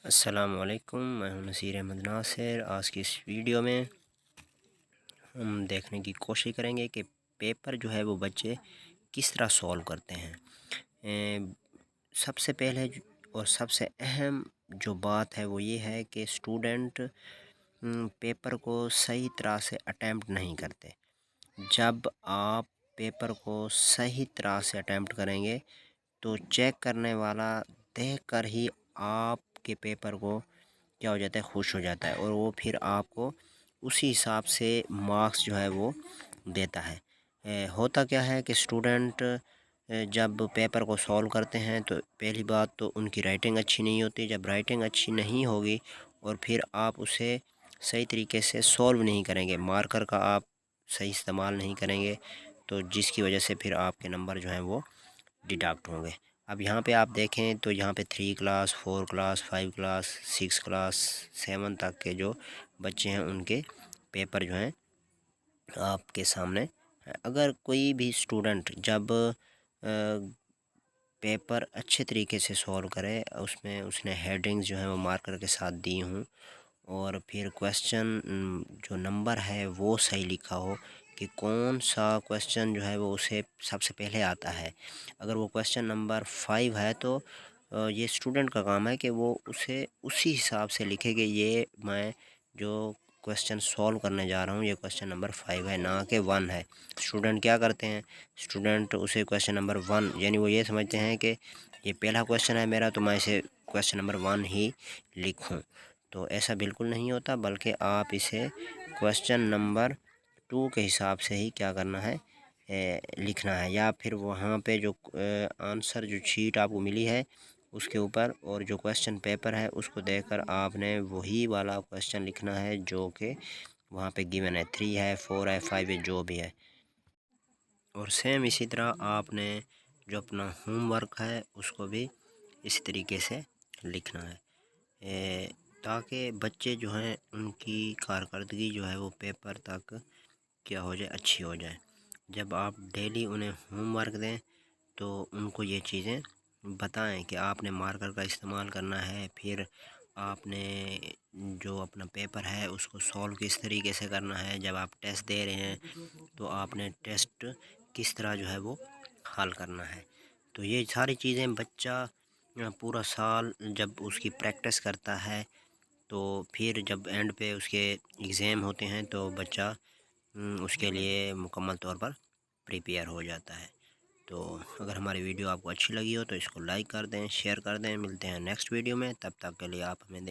अस्सलामुअलैकुम, मैं हूं नसीर अहमद नासिर। आज की इस वीडियो में हम देखने की कोशिश करेंगे कि पेपर जो है वो बच्चे किस तरह सॉल्व करते हैं। ए, सबसे पहले और सबसे अहम जो बात है वो ये है कि स्टूडेंट पेपर को सही तरह से अटैम्प्ट नहीं करते। जब आप पेपर को सही तरह से अटैम्प्ट करेंगे तो चेक करने वाला देखकर ही आपके पेपर को क्या हो जाता है, खुश हो जाता है और वो फिर आपको उसी हिसाब से मार्क्स जो है वो देता है। होता क्या है कि स्टूडेंट जब पेपर को सॉल्व करते हैं तो पहली बात तो उनकी राइटिंग अच्छी नहीं होती। जब राइटिंग अच्छी नहीं होगी और फिर आप उसे सही तरीके से सॉल्व नहीं करेंगे, मार्कर का आप सही इस्तेमाल नहीं करेंगे, तो जिसकी वजह से फिर आपके नंबर जो हैं वो डिडक्ट होंगे। अब यहाँ पे आप देखें तो यहाँ पे 3 क्लास 4 क्लास 5 क्लास 6 क्लास 7 तक के जो बच्चे हैं उनके पेपर जो हैं आपके सामने है। अगर कोई भी स्टूडेंट जब पेपर अच्छे तरीके से सॉल्व करे, उसमें उसने हेडिंग्स जो हैं वो मार्कर के साथ दी हूँ और फिर क्वेश्चन जो नंबर है वो सही लिखा हो कि कौन सा क्वेश्चन जो है वो उसे सबसे पहले आता है। अगर वो क्वेश्चन नंबर 5 है तो ये स्टूडेंट का काम है कि वो उसे उसी हिसाब से लिखे कि ये मैं जो क्वेश्चन सॉल्व करने जा रहा हूँ ये क्वेश्चन नंबर 5 है, ना कि 1 है। स्टूडेंट क्या करते हैं, स्टूडेंट उसे क्वेश्चन नंबर 1 यानी वो ये समझते हैं कि ये पहला क्वेश्चन है मेरा तो मैं इसे क्वेश्चन नंबर 1 ही लिखूँ। तो ऐसा बिल्कुल नहीं होता, बल्कि आप इसे क्वेश्चन नंबर 2 के हिसाब से ही क्या करना है, लिखना है। या फिर वहाँ पे जो आंसर जो शीट आपको मिली है उसके ऊपर और जो क्वेश्चन पेपर है उसको देखकर आपने वही वाला क्वेश्चन लिखना है जो कि वहाँ पे गिवन है, 3 है 4 है 5 है जो भी है। और सेम इसी तरह आपने जो अपना होमवर्क है उसको भी इसी तरीके से लिखना है, ताकि बच्चे जो हैं उनकी कारकर्दगी जो है वो पेपर तक क्या हो जाए, अच्छी हो जाए। जब आप डेली उन्हें होमवर्क दें तो उनको ये चीज़ें बताएं कि आपने मार्कर का इस्तेमाल करना है, फिर आपने जो अपना पेपर है उसको सॉल्व किस तरीके से करना है। जब आप टेस्ट दे रहे हैं तो आपने टेस्ट किस तरह जो है वो हल करना है। तो ये सारी चीज़ें बच्चा पूरा साल जब उसकी प्रैक्टिस करता है तो फिर जब एंड पे उसके एग्ज़ाम होते हैं तो बच्चा उसके लिए मुकम्मल तौर पर प्रिपेयर हो जाता है। तो अगर हमारी वीडियो आपको अच्छी लगी हो तो इसको लाइक कर दें, शेयर कर दें। मिलते हैं नेक्स्ट वीडियो में, तब तक के लिए आप हमें दें।